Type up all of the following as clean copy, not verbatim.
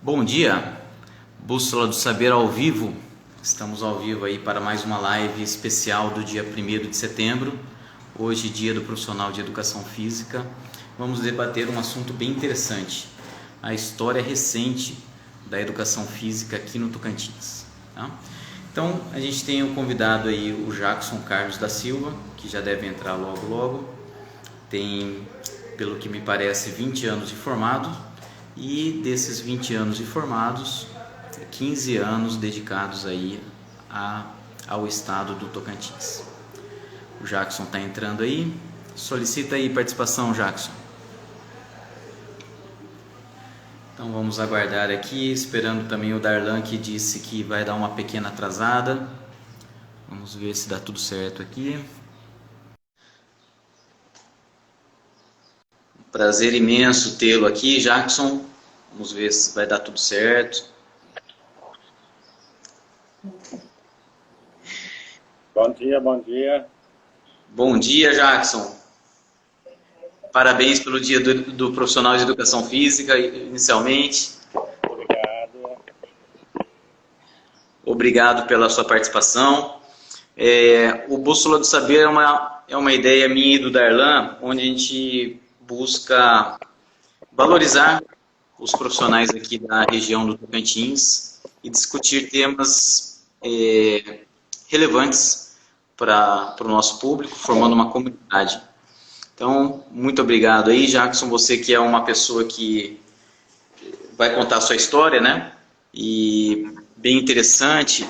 Bom dia, Bússola do Saber ao vivo. Estamos ao vivo aí para mais uma live especial do dia 1º de setembro. Hoje, dia do profissional de educação física. Vamos debater um assunto bem interessante, a história recente da educação física aqui no Tocantins. Tá? Então, a gente tem o convidado aí, o Jackson Carlos da Silva, que já deve entrar logo logo. Tem, pelo que me parece, 20 anos de formado, e desses 20 anos de formados, 15 anos dedicados aí ao estado do Tocantins. O Jackson está entrando aí. Solicita aí participação, Jackson. Então vamos aguardar aqui, esperando também o Darlan, que disse que vai dar uma pequena atrasada. Vamos ver se dá tudo certo aqui. Prazer imenso tê-lo aqui, Jackson. Vamos ver se vai dar tudo certo. Bom dia, bom dia. Bom dia, Jackson. Parabéns pelo dia do profissional de educação física, inicialmente. Obrigado. Obrigado pela sua participação. O Bússola do Saber é uma ideia minha e do Darlan, onde a gente busca valorizar os profissionais aqui da região do Tocantins e discutir temas relevantes para o nosso público, formando uma comunidade. Então, muito obrigado aí, Jackson, você que é uma pessoa que vai contar a sua história, né? E bem interessante,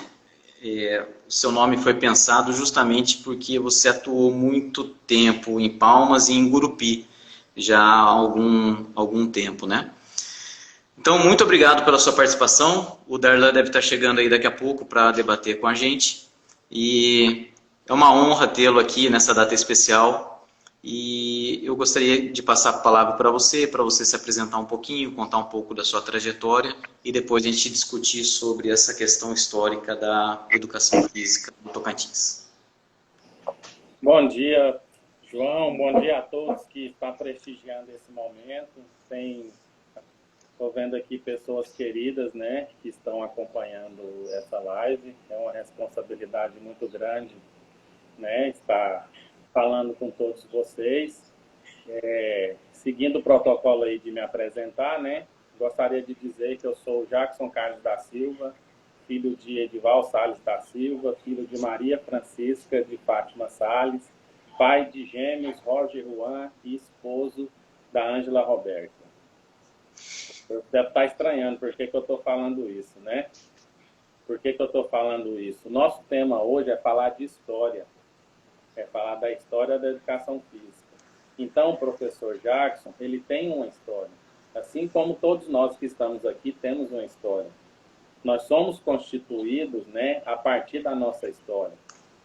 o seu nome foi pensado justamente porque você atuou muito tempo em Palmas e em Gurupi, já há algum tempo, né? Então, muito obrigado pela sua participação. O Darlan deve estar chegando aí daqui a pouco para debater com a gente. E é uma honra tê-lo aqui nessa data especial. E eu gostaria de passar a palavra para você se apresentar um pouquinho, contar um pouco da sua trajetória e depois a gente discutir sobre essa questão histórica da educação física no Tocantins. Bom dia, João. Bom dia a todos que estão prestigiando esse momento. Estou vendo aqui pessoas queridas, né, que estão acompanhando essa live. É uma responsabilidade muito grande, né, estar falando com todos vocês. Seguindo o protocolo aí de me apresentar, né, gostaria de dizer que eu sou o Jackson Carlos da Silva, filho de Edival Salles da Silva, filho de Maria Francisca de Fátima Salles, pai de gêmeos Roger Juan e esposo da Ângela Roberta. Você deve estar estranhando por que eu estou falando isso, né? Por que eu estou falando isso? Nosso tema hoje é falar de história, é falar da história da educação física. Então, o professor Jackson, ele tem uma história. Assim como todos nós que estamos aqui temos uma história. Nós somos constituídos, né, a partir da nossa história,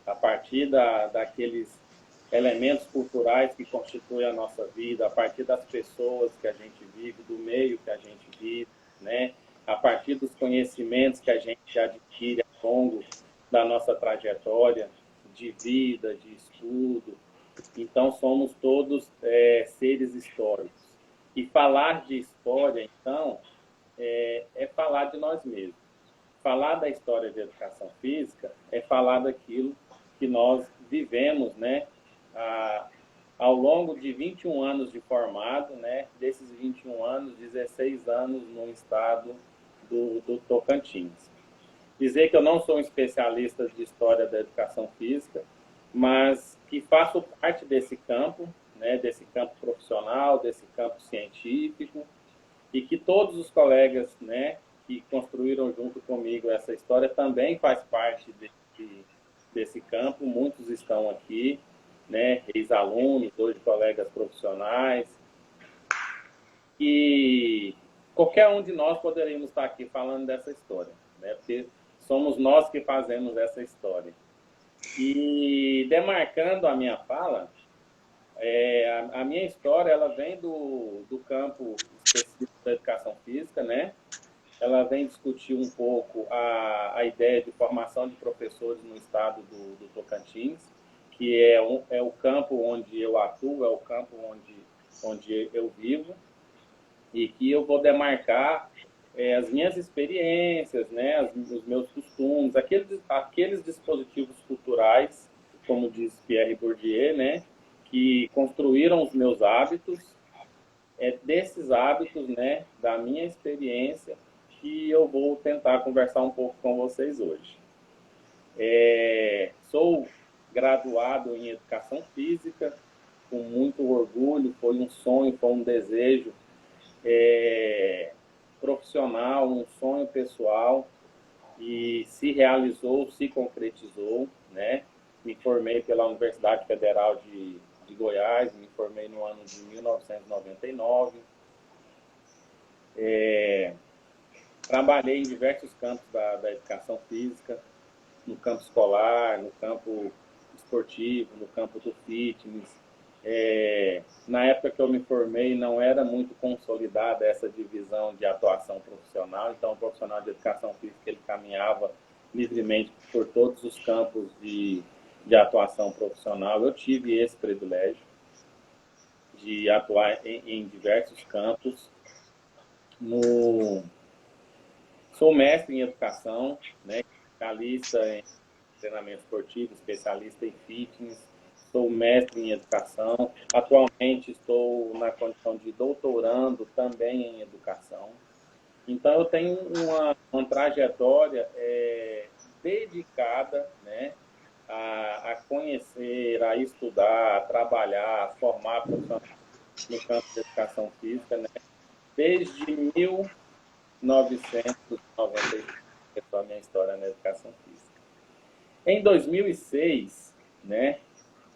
a partir daqueles elementos culturais que constituem a nossa vida, a partir das pessoas que a gente vive, do meio que a gente vive, né, a partir dos conhecimentos que a gente adquire ao longo da nossa trajetória de vida, de estudo. Então, somos todos seres históricos. E falar de história, então, é falar de nós mesmos. Falar da história de educação física é falar daquilo que nós vivemos, né, ao longo de 21 anos de formado, né, desses 21 anos, 16 anos no estado do Tocantins. Dizer que eu não sou um especialista de história da educação física, mas que faço parte desse campo, né, desse campo profissional, desse campo científico, e que todos os colegas, né, que construíram junto comigo essa história também faz parte desse campo. Muitos estão aqui, né, ex-alunos, hoje colegas profissionais, e qualquer um de nós poderíamos estar aqui falando dessa história, né, porque somos nós que fazemos essa história. E demarcando a minha fala, a minha história ela vem do campo específico da educação física, né? Ela vem discutir um pouco a ideia de formação de professores no estado do Tocantins, que é o campo onde eu atuo, é o campo onde eu vivo, e que eu vou demarcar as minhas experiências, né, os meus costumes, aqueles dispositivos culturais, como diz Pierre Bourdieu, né, que construíram os meus hábitos, desses hábitos, né, da minha experiência, que eu vou tentar conversar um pouco com vocês hoje. Sou graduado em Educação Física, com muito orgulho, foi um sonho, foi um desejo profissional, um sonho pessoal, e se realizou, se concretizou, né? Me formei pela Universidade Federal de Goiás, me formei no ano de 1999. Trabalhei em diversos campos da educação física, no campo escolar, no campo esportivo, no campo do fitness. Na época que eu me formei, não era muito consolidada essa divisão de atuação profissional, então o profissional de educação física ele caminhava livremente por todos os campos de atuação profissional. Eu tive esse privilégio de atuar em diversos campos. Sou mestre em educação, né, especialista em treinamento esportivo, especialista em fitness, sou mestre em educação. Atualmente estou na condição de doutorando também em educação. Então eu tenho uma trajetória dedicada, né, a conhecer, a estudar, a trabalhar, a formar profissionais no campo de educação física, né, desde 1996, que é a minha história na educação física. Em 2006, né,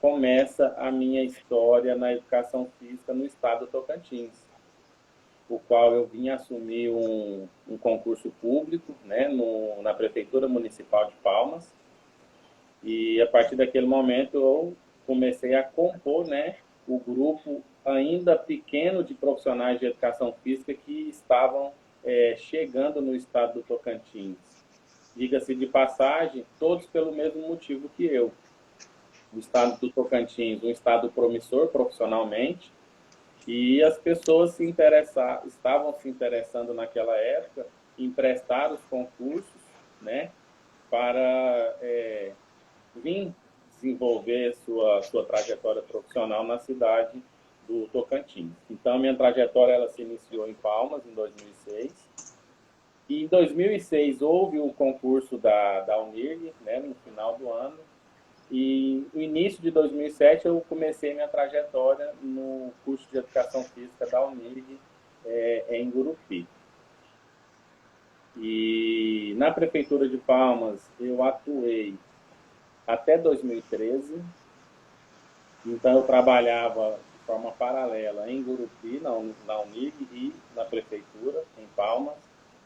começa a minha história na educação física no estado do Tocantins, o qual eu vim assumir um concurso público, né, na Prefeitura Municipal de Palmas, e a partir daquele momento eu comecei a compor, né, o grupo ainda pequeno de profissionais de educação física que estavam chegando no estado do Tocantins. Diga-se de passagem, todos pelo mesmo motivo que eu. O estado do Tocantins, um estado promissor profissionalmente, e as pessoas estavam se interessando naquela época em prestar os concursos, né, para vir desenvolver sua trajetória profissional na cidade do Tocantins. Então, minha trajetória ela se iniciou em Palmas, em 2006. E em 2006 houve o concurso da Unirg, né, no final do ano. E no início de 2007 eu comecei minha trajetória no curso de Educação Física da Unirg, em Gurupi. E na Prefeitura de Palmas eu atuei até 2013. Então eu trabalhava de forma paralela em Gurupi, na Unirg e na Prefeitura, em Palmas.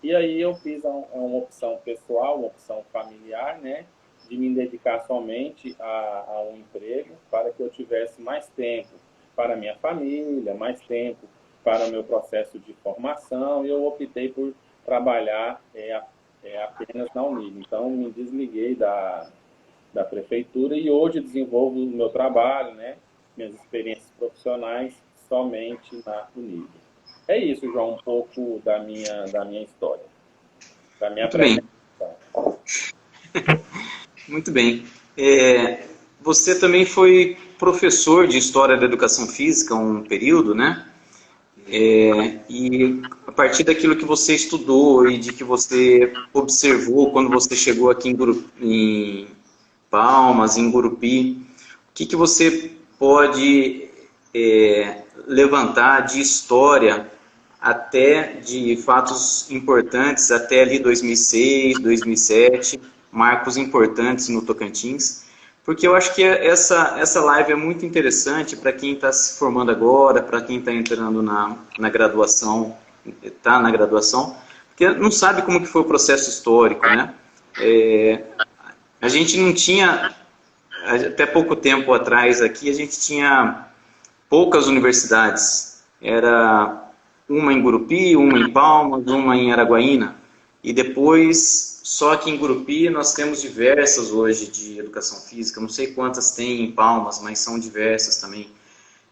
E aí eu fiz uma opção pessoal, uma opção familiar, né, de me dedicar somente a um emprego para que eu tivesse mais tempo para a minha família, mais tempo para o meu processo de formação, e eu optei por trabalhar apenas na Unirg. Então, me desliguei da Prefeitura e hoje desenvolvo o meu trabalho, né, minhas experiências profissionais somente na Unirg. É isso, João, um pouco da minha história, da minha apresentação. Muito bem. Você também foi professor de História da Educação Física um período, né? E a partir daquilo que você estudou e de que você observou quando você chegou aqui em Palmas, em Gurupi, o que você pode levantar de história até de fatos importantes, até ali 2006, 2007, marcos importantes no Tocantins, porque eu acho que essa live é muito interessante para quem está se formando agora, para quem está entrando na graduação, está na graduação, porque não sabe como que foi o processo histórico, né? A gente não tinha, até pouco tempo atrás aqui, a gente tinha poucas universidades, era uma em Gurupi, uma em Palmas, uma em Araguaína, e depois, só que em Gurupi nós temos diversas hoje de educação física, não sei quantas tem em Palmas, mas são diversas também.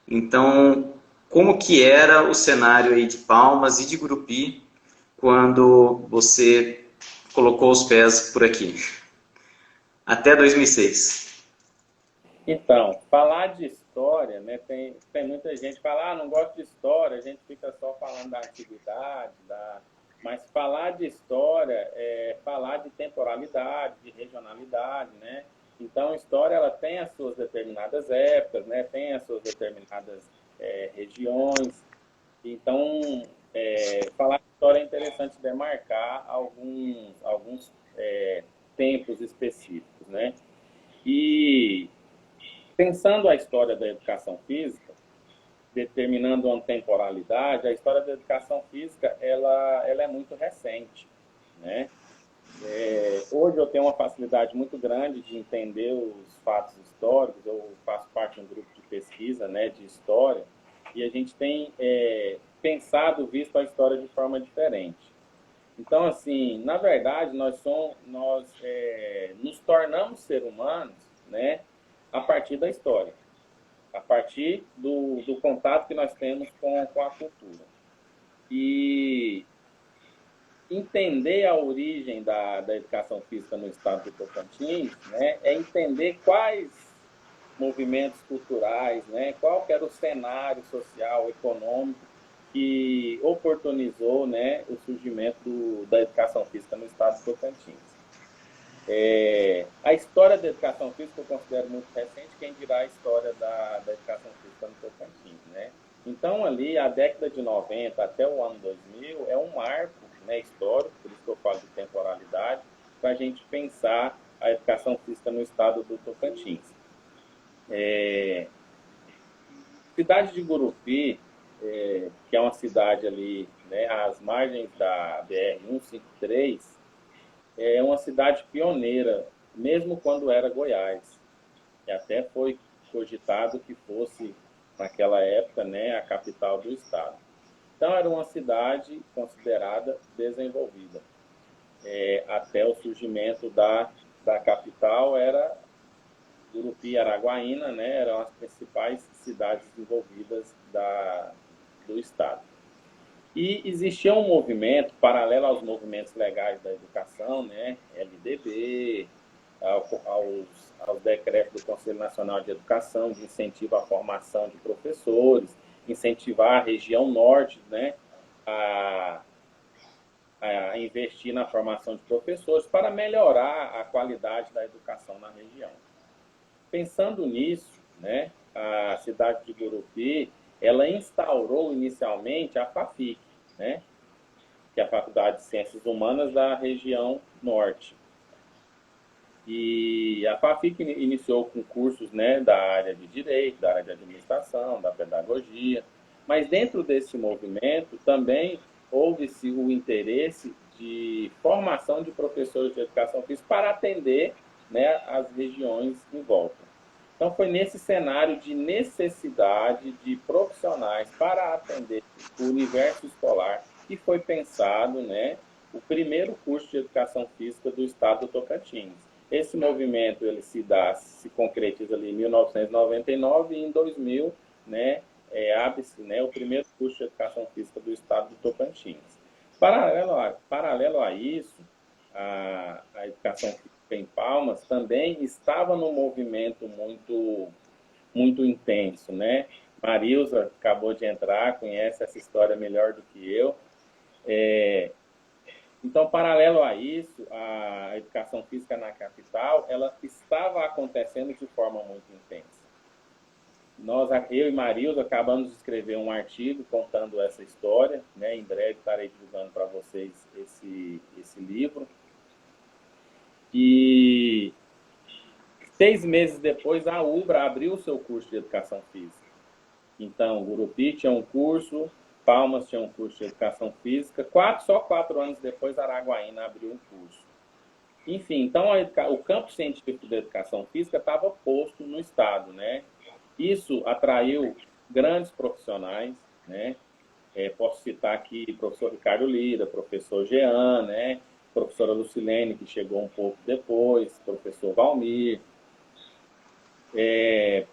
Então, como que era o cenário aí de Palmas e de Gurupi quando você colocou os pés por aqui? Até 2006. Então, falar de história, né, tem muita gente que fala, não gosto de história, a gente fica só falando da antiguidade, mas falar de história é falar de temporalidade, de regionalidade, né? Então, a história ela tem as suas determinadas épocas, né? Tem as suas determinadas regiões. Então, falar de história é interessante demarcar alguns tempos específicos, né? E pensando a história da educação física, determinando uma temporalidade, a história da educação física ela é muito recente, né? Hoje eu tenho uma facilidade muito grande de entender os fatos históricos. Eu faço parte de um grupo de pesquisa, né, de história, e a gente tem pensado, visto a história de forma diferente. Então, assim, na verdade, nós nos tornamos seres humanos, né, a partir da história, a partir do contato que nós temos com a cultura. E entender a origem da educação física no estado do Tocantins, né, é entender quais movimentos culturais, né, qual que era o cenário social, econômico que oportunizou, né, o surgimento da educação física no estado do Tocantins. A história da educação física eu considero muito recente, quem dirá a história da educação física no Tocantins, né? Então, ali, a década de 90 até o ano 2000 é um marco, né, histórico, por isso que eu falo de temporalidade, para a gente pensar a educação física no estado do Tocantins. Cidade de Gurupi, que é uma cidade ali, né, às margens da BR-153, é uma cidade pioneira, mesmo quando era Goiás. E até foi cogitado que fosse, naquela época, né, a capital do estado. Então, era uma cidade considerada desenvolvida. Até o surgimento da capital, era Gurupi e Araguaína, né, eram as principais cidades desenvolvidas do estado. E existia um movimento, paralelo aos movimentos legais da educação, né, LDB, aos decretos do Conselho Nacional de Educação, de incentivo à formação de professores, incentivar a região norte, né, a investir na formação de professores para melhorar a qualidade da educação na região. Pensando nisso, né, a cidade de Gurupi, ela instaurou inicialmente a FAFIC, né, que é a Faculdade de Ciências Humanas da região norte. E a FAFIC iniciou com cursos, né, da área de direito, da área de administração, da pedagogia, mas dentro desse movimento também houve-se o interesse de formação de professores de educação física para atender, né, as regiões em volta. Então, foi nesse cenário de necessidade de profissionais para atender o universo escolar que foi pensado, né, o primeiro curso de educação física do estado do Tocantins. Esse movimento ele se concretiza ali em 1999 e em 2000, né, abre-se, né, o primeiro curso de educação física do estado do Tocantins. Paralelo a isso, a educação física em Palmas também estava num movimento muito intenso, né? Marilza acabou de entrar, conhece essa história melhor do que eu. Então, paralelo a isso, a educação física na capital, ela estava acontecendo de forma muito intensa. Eu e Marilza acabamos de escrever um artigo contando essa história, né? Em breve estarei divulgando para vocês esse livro. E 6 meses depois, a UBRA abriu o seu curso de educação física. Então, Gurupi tinha um curso, Palmas tinha um curso de educação física, só 4 anos depois, Araguaína abriu um curso. Enfim, então o campo científico da educação física estava posto no estado, né? Isso atraiu grandes profissionais, né? Posso citar aqui o professor Ricardo Lira, professor Jean, né? Professora Lucilene, que chegou um pouco depois, professor Valmir.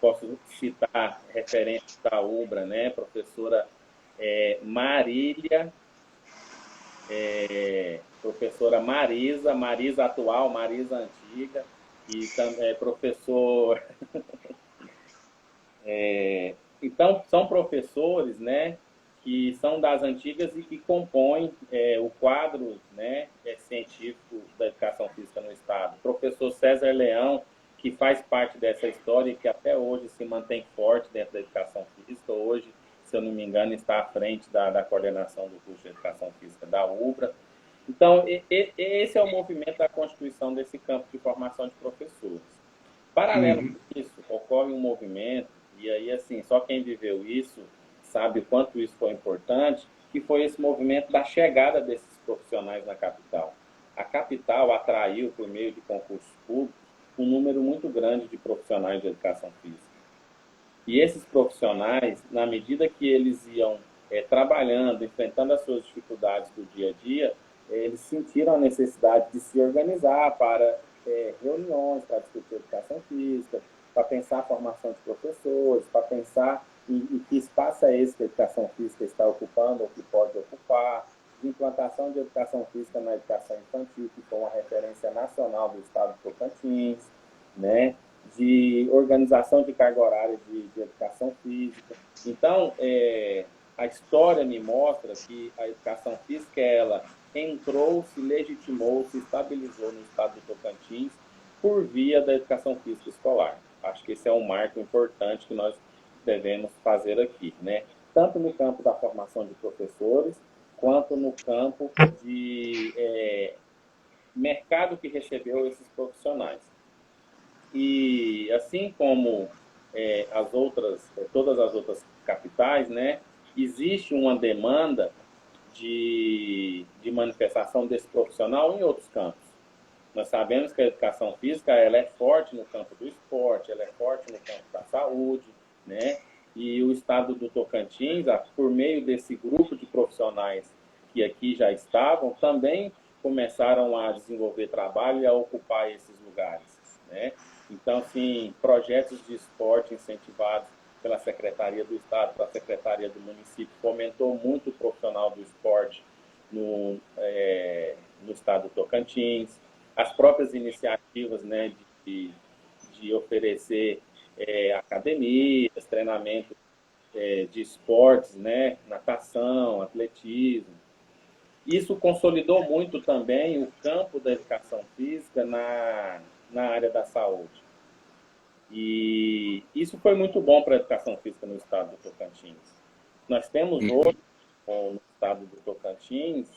Posso citar referentes da UBRA, né? Professora Marília professora Marisa, Marisa atual, Marisa antiga, e também professor... então, são professores, né, que são das antigas e que compõem o quadro, né, científico da educação física no Estado. O professor César Leão, que faz parte dessa história e que até hoje se mantém forte dentro da educação física. Hoje, se eu não me engano, está à frente da coordenação do curso de educação física da UBRA. Então, esse é o movimento da constituição desse campo de formação de professores. Paralelo com isso, ocorre um movimento, e aí, assim, só quem viveu isso sabe o quanto isso foi importante, que foi esse movimento da chegada desses profissionais na capital. A capital atraiu, por meio de concursos públicos, um número muito grande de profissionais de educação física. E esses profissionais, na medida que eles iam trabalhando, enfrentando as suas dificuldades do dia a dia, eles sentiram a necessidade de se organizar para reuniões, para discutir educação física, para pensar a formação de professores, para pensar em que espaço é esse que a educação física está ocupando ou que pode ocupar, de implantação de educação física na educação infantil, que foi uma referência nacional do estado de Tocantins, né? De organização de carga horária de educação física. Então, a história me mostra que a educação física, ela entrou, se legitimou, se estabilizou no estado de Tocantins por via da educação física escolar. Acho que esse é um marco importante que nós devemos fazer aqui, né? Tanto no campo da formação de professores, quanto no campo de mercado que recebeu esses profissionais. E assim como todas as outras capitais, né, existe uma demanda de manifestação desse profissional em outros campos. Nós sabemos que a educação física ela é forte no campo do esporte, ela é forte no campo da saúde, né? E o estado do Tocantins, por meio desse grupo de profissionais que aqui já estavam, também começaram a desenvolver trabalho e a ocupar esses lugares, né? Então, sim, projetos de esporte incentivados pela Secretaria do Estado, pela Secretaria do Município, fomentou muito o profissional do esporte no estado do Tocantins. As próprias iniciativas, né, de oferecer academias, treinamento de esportes, né, natação, atletismo. Isso consolidou muito também o campo da educação física na área da saúde. E isso foi muito bom para a educação física no estado do Tocantins. Nós temos hoje, no estado do Tocantins,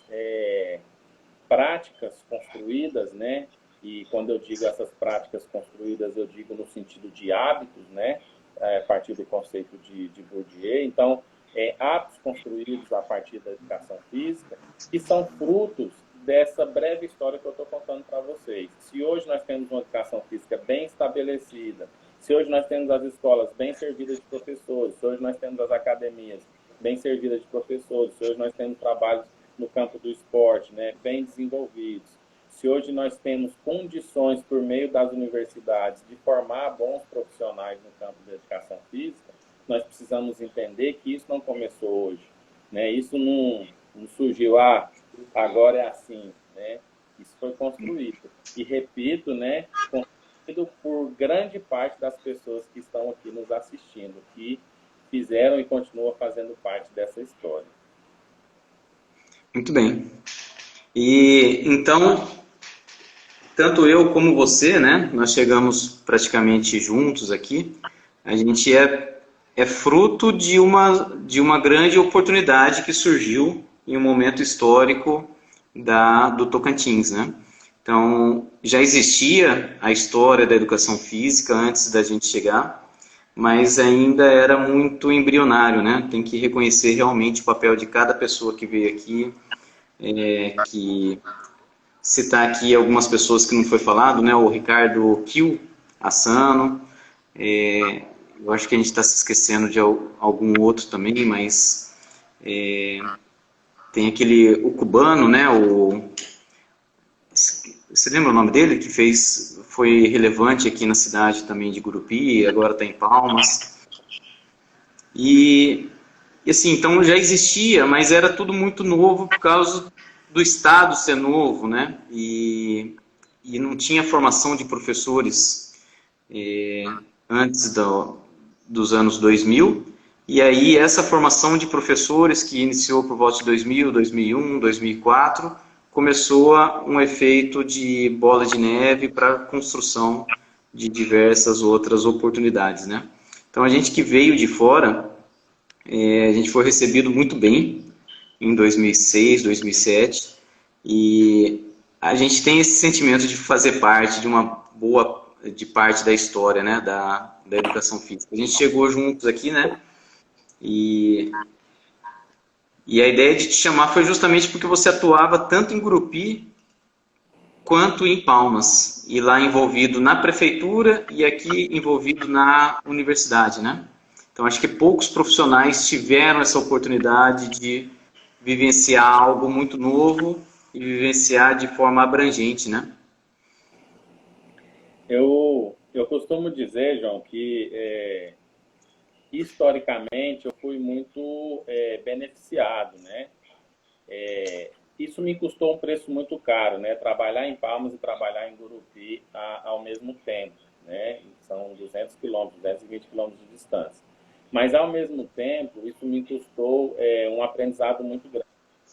práticas construídas, né? E quando eu digo essas práticas construídas, eu digo no sentido de hábitos, né? A partir do conceito de Bourdieu. Então, hábitos construídos a partir da educação física, que são frutos dessa breve história que eu estou contando para vocês. Se hoje nós temos uma educação física bem estabelecida, se hoje nós temos as escolas bem servidas de professores, se hoje nós temos as academias bem servidas de professores, se hoje nós temos trabalhos no campo do esporte, né, bem desenvolvidos, se hoje nós temos condições, por meio das universidades, de formar bons profissionais no campo da educação física, nós precisamos entender que isso não começou hoje, né? Isso não surgiu, agora é assim, né? Isso foi construído. E repito, né, construído por grande parte das pessoas que estão aqui nos assistindo, que fizeram e continuam fazendo parte dessa história. Muito bem. E então, tanto eu como você, né, nós chegamos praticamente juntos aqui. A gente é fruto de uma grande oportunidade que surgiu em um momento histórico do Tocantins, né? Então, já existia a história da educação física antes da gente chegar, mas ainda era muito embrionário, né? Tem que reconhecer realmente o papel de cada pessoa que veio aqui, que citar aqui algumas pessoas que não foi falado, né? O Ricardo Kiel Assano, eu acho que a gente está se esquecendo de algum outro também, mas tem o cubano, né? Você lembra o nome dele? Que foi relevante aqui na cidade também de Gurupi, agora está em Palmas. E assim, então já existia, mas era tudo muito novo por causa do Estado ser novo, né? E não tinha formação de professores antes dos anos 2000. E aí essa formação de professores que iniciou por volta de 2000, 2001, 2004, começou um efeito de bola de neve para a construção de diversas outras oportunidades, né? Então a gente que veio de fora, a gente foi recebido muito bem em 2006, 2007, e a gente tem esse sentimento de fazer parte de uma boa de parte da história, né, da educação física. A gente chegou juntos aqui, né, e a ideia de te chamar foi justamente porque você atuava tanto em Gurupi quanto em Palmas, e lá envolvido na prefeitura e aqui envolvido na universidade, né? Então acho que poucos profissionais tiveram essa oportunidade de vivenciar algo muito novo e vivenciar de forma abrangente, né? Eu costumo dizer, João, que historicamente eu fui muito beneficiado, né? Isso me custou um preço muito caro, né? Trabalhar em Palmas e trabalhar em Gurupi ao mesmo tempo, né? São 200 quilômetros, 220 quilômetros de distância. Mas, ao mesmo tempo, isso me custou um aprendizado muito grande,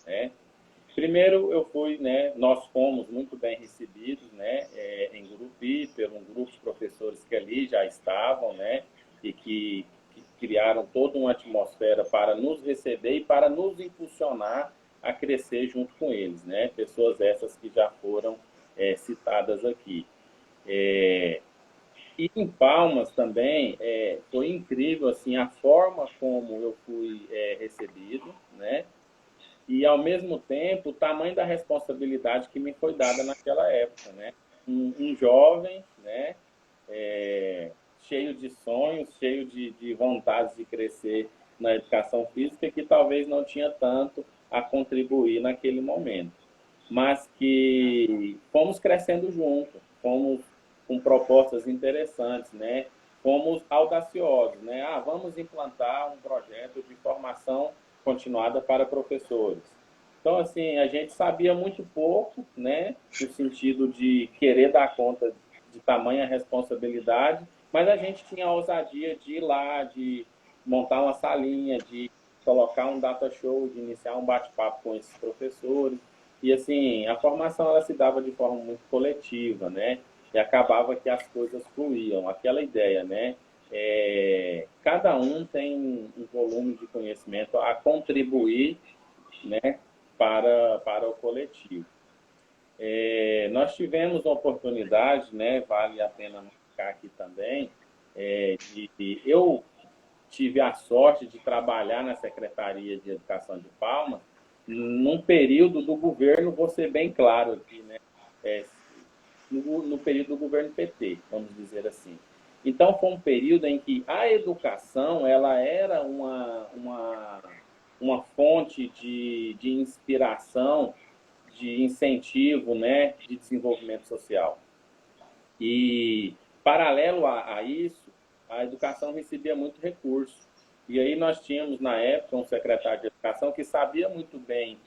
né? Primeiro, nós fomos muito bem recebidos, né? Em Gurupi, por um grupo de professores que ali já estavam, né? E que criaram toda uma atmosfera para nos receber e para nos impulsionar a crescer junto com eles, né? Pessoas essas que já foram citadas aqui. E em Palmas também foi incrível assim a forma como eu fui recebido, né? E ao mesmo tempo o tamanho da responsabilidade que me foi dada naquela época, né? Um jovem, né? Cheio de sonhos, cheio de vontade de crescer na educação física, que talvez não tinha tanto a contribuir naquele momento. Mas que fomos crescendo junto, fomos com propostas interessantes, né? Fomos audaciosos, né? Vamos implantar um projeto de formação continuada para professores. Então, assim, a gente sabia muito pouco, né? No sentido de querer dar conta de tamanha responsabilidade, mas a gente tinha a ousadia de ir lá, de montar uma salinha, de colocar um data show, de iniciar um bate-papo com esses professores. E, assim, a formação ela se dava de forma muito coletiva, né? E acabava que as coisas fluíam. Aquela ideia, né? Cada um tem um volume de conhecimento a contribuir, né? Para o coletivo. Nós tivemos uma oportunidade, né? Vale a pena marcar aqui também, eu tive a sorte de trabalhar na Secretaria de Educação de Palmas num período do governo, vou ser bem claro aqui, né? No período do governo PT, vamos dizer assim. Então, foi um período em que a educação ela era uma fonte de inspiração, de incentivo, né, de desenvolvimento social. E, paralelo a isso, a educação recebia muito recurso. E aí nós tínhamos, na época, um secretário de Educação que sabia muito bem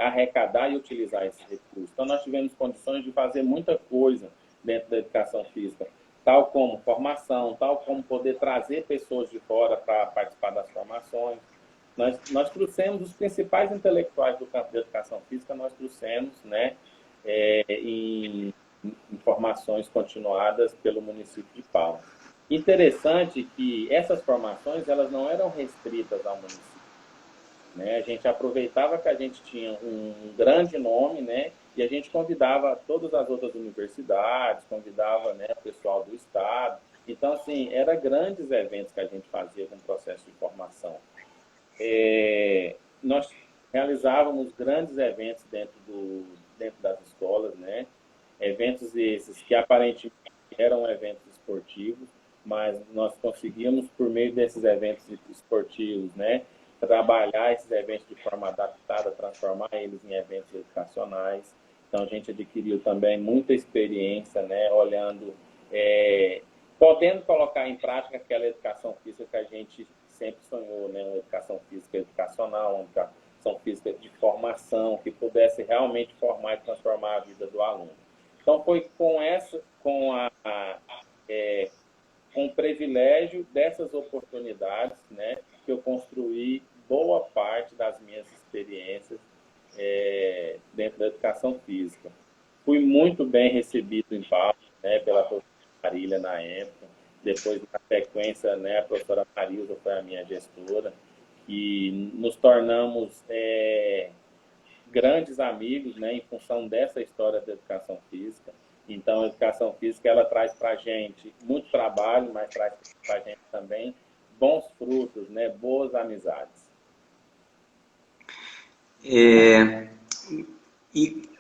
arrecadar e utilizar esses recursos. Então, nós tivemos condições de fazer muita coisa dentro da educação física, tal como formação, tal como poder trazer pessoas de fora para participar das formações. Nós trouxemos os principais intelectuais do campo de educação física, nós trouxemos, né, em formações continuadas pelo município de Palmas. Interessante que essas formações elas não eram restritas ao município, né? A gente aproveitava que a gente tinha um grande nome, né? E a gente convidava todas as outras universidades, convidava, né, o pessoal do estado. Então, assim, eram grandes eventos que a gente fazia com o processo de formação. Nós realizávamos grandes eventos dentro das escolas, né? Eventos esses que aparentemente eram eventos esportivos, mas nós conseguimos, por meio desses eventos esportivos, né, trabalhar esses eventos de forma adaptada, transformar eles em eventos educacionais. Então, a gente adquiriu também muita experiência, né, olhando, podendo colocar em prática aquela educação física que a gente sempre sonhou, né, uma educação física educacional, uma educação física de formação, que pudesse realmente formar e transformar a vida do aluno. Então, foi com o privilégio dessas oportunidades, né, que eu construí boa parte das minhas experiências dentro da educação física. Fui muito bem recebido em Palmas, né, pela professora Marília na época. Depois, na sequência, né, a professora Marilza foi a minha gestora, e nos tornamos grandes amigos, né, em função dessa história da educação física. Então, a educação física, ela traz para a gente muito trabalho, mas traz para a gente também bons frutos, né, boas amizades. E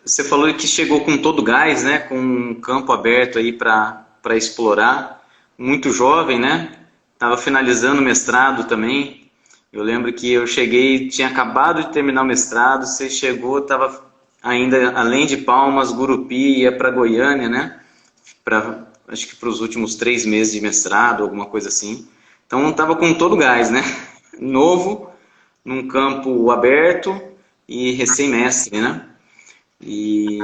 você falou que chegou com todo gás, né, com um campo aberto aí para explorar, muito jovem, né? Estava finalizando o mestrado também. Eu lembro que eu cheguei, tinha acabado de terminar o mestrado, você chegou, estava ainda, além de Palmas, Gurupi, ia para Goiânia, né? Acho que para os últimos 3 meses de mestrado, alguma coisa assim. Então estava com todo gás, né? Novo, num campo aberto e recém-mestre, né? E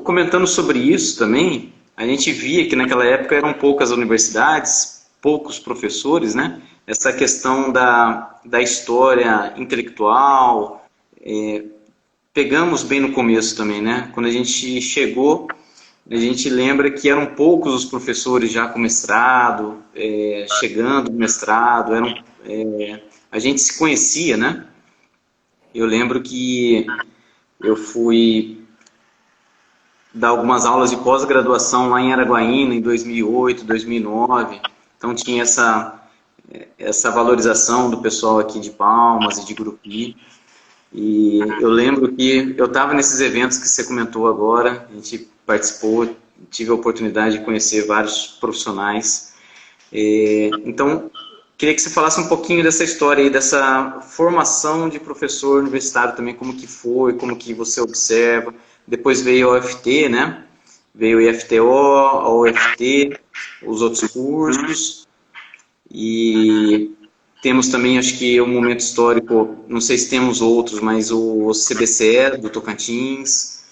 comentando sobre isso também, a gente via que naquela época eram poucas universidades, poucos professores, né? Essa questão da história intelectual, pegamos bem no começo também, né? Quando a gente chegou, a gente lembra que eram poucos os professores já com mestrado, chegando no mestrado, a gente se conhecia, né? Eu lembro que eu fui dar algumas aulas de pós-graduação lá em Araguaína, em 2008, 2009. Então tinha essa valorização do pessoal aqui de Palmas e de Gurupi. E eu lembro que eu estava nesses eventos que você comentou agora, a gente participou, tive a oportunidade de conhecer vários profissionais. Então, queria que você falasse um pouquinho dessa história aí, dessa formação de professor universitário também, como que foi, como que você observa. Depois veio a UFT, né? Veio o IFTO, a UFT, os outros cursos. E temos também, acho que um momento histórico, não sei se temos outros, mas o CBCE do Tocantins.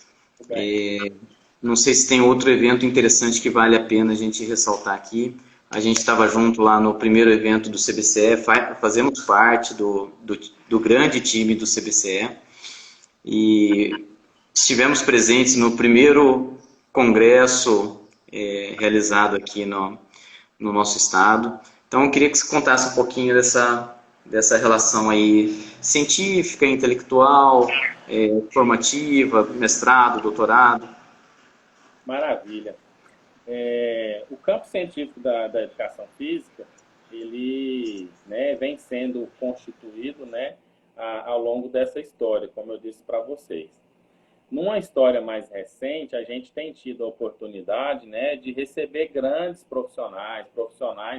Não sei se tem outro evento interessante que vale a pena a gente ressaltar aqui. A gente estava junto lá no primeiro evento do CBCE, fazemos parte do grande time do CBCE e estivemos presentes no primeiro congresso realizado aqui no nosso estado. Então, eu queria que você contasse um pouquinho dessa relação aí científica, intelectual, formativa, mestrado, doutorado. Maravilha. O campo científico da educação física, ele, né, vem sendo constituído, né, ao longo dessa história, como eu disse para vocês. Numa história mais recente, a gente tem tido a oportunidade, né, de receber grandes profissionais,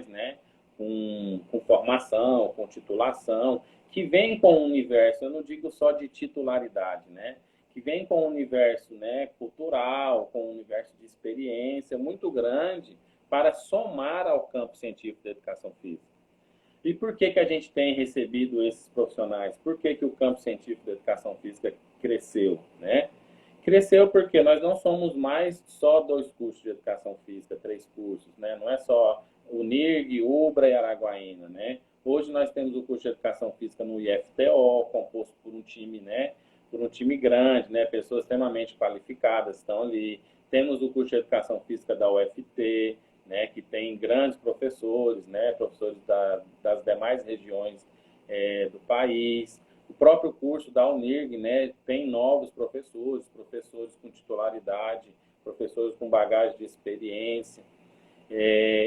né, com formação, com titulação, que vêm com um universo, eu não digo só de titularidade, né, que vem com um universo, né, cultural, com um universo de experiência muito grande para somar ao campo científico da educação física. E por que a gente tem recebido esses profissionais? Por que o campo científico da educação física cresceu, né? Cresceu porque nós não somos mais só 2 cursos de educação física, 3 cursos, né? Não é só o NIRG, UBRA e Araguaína, né? Hoje nós temos o curso de educação física no IFTO, composto por um time, né? Por um time grande, né? Pessoas extremamente qualificadas estão ali. Temos o curso de educação física da UFT, né? Que tem grandes professores, né? Professores das demais regiões do país. O próprio curso da UNIRG, né, tem novos professores com titularidade, professores com bagagem de experiência.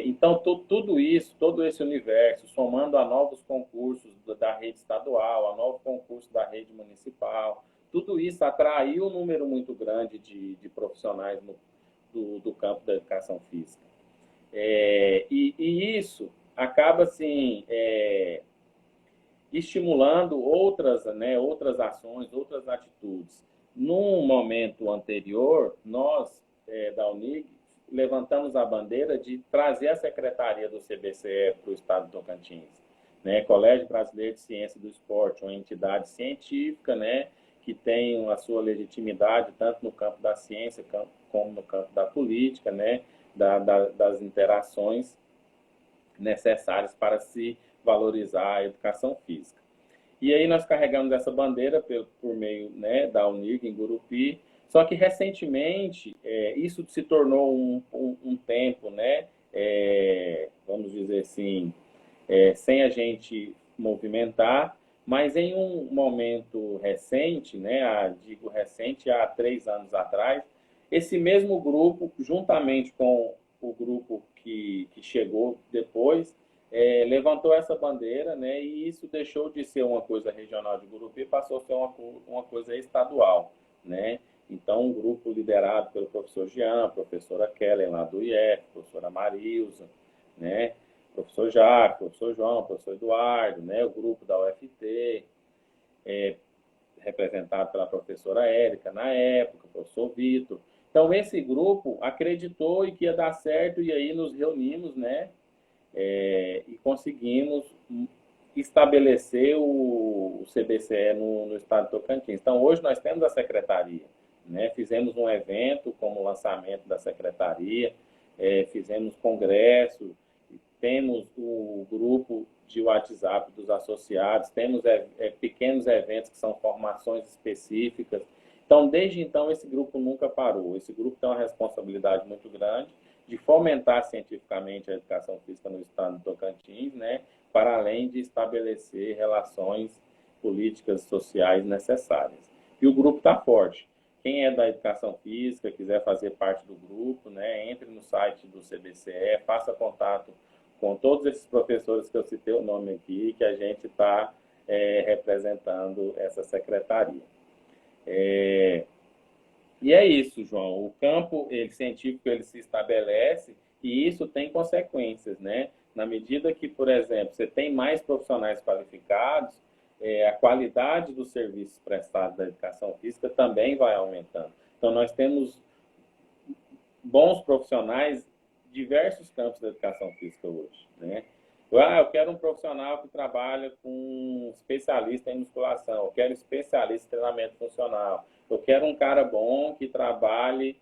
Então, tudo isso, todo esse universo, somando a novos concursos da rede estadual, a novos concursos da rede municipal, tudo isso atraiu um número muito grande de profissionais do campo da educação física. E isso acaba, assim, estimulando outras ações, outras atitudes. Num momento anterior, nós, da UNIG, levantamos a bandeira de trazer a secretaria do CBCE para o estado do Tocantins. né? Colégio Brasileiro de Ciência do Esporte, uma entidade científica, né, que tem a sua legitimidade tanto no campo da ciência como no campo da política, né, das interações necessárias para se valorizar a educação física. E aí nós carregamos essa bandeira por meio, né, da UNIRG em Gurupi, só que recentemente isso se tornou um tempo, né, vamos dizer assim, sem a gente movimentar, mas em um momento recente, né, digo recente, há 3 anos atrás, esse mesmo grupo, juntamente com o grupo que chegou depois, levantou essa bandeira, né, e isso deixou de ser uma coisa regional de Gurupi e passou a ser uma coisa estadual, né? Então, um grupo liderado pelo professor Jean, professora Kellen, lá do IF, professora Marilza, né, professor Jacques, professor João, professor Eduardo, né, o grupo da UFT, representado pela professora Érica na época, professor Vitor. Então, esse grupo acreditou e que ia dar certo, e aí nos reunimos, né, e conseguimos estabelecer o CBCE no estado de Tocantins. Então, hoje nós temos a secretaria, né? Fizemos um evento como lançamento da secretaria, fizemos congresso, temos o grupo de WhatsApp dos associados, temos pequenos eventos que são formações específicas. Então, desde então, esse grupo nunca parou. Esse grupo tem uma responsabilidade muito grande de fomentar cientificamente a educação física no estado de Tocantins, né, para além de estabelecer relações políticas e sociais necessárias. E o grupo está forte. Quem é da educação física, quiser fazer parte do grupo, né, entre no site do CBCE, faça contato com todos esses professores que eu citei o nome aqui, que a gente está representando essa secretaria. E é isso, João. O campo científico ele se estabelece e isso tem consequências, né? Na medida que, por exemplo, você tem mais profissionais qualificados, a qualidade dos serviços prestados da educação física também vai aumentando. Então, nós temos bons profissionais em diversos campos da educação física hoje, né? Eu quero um profissional que trabalha com especialista em musculação, eu quero especialista em treinamento funcional, eu quero um cara bom que trabalhe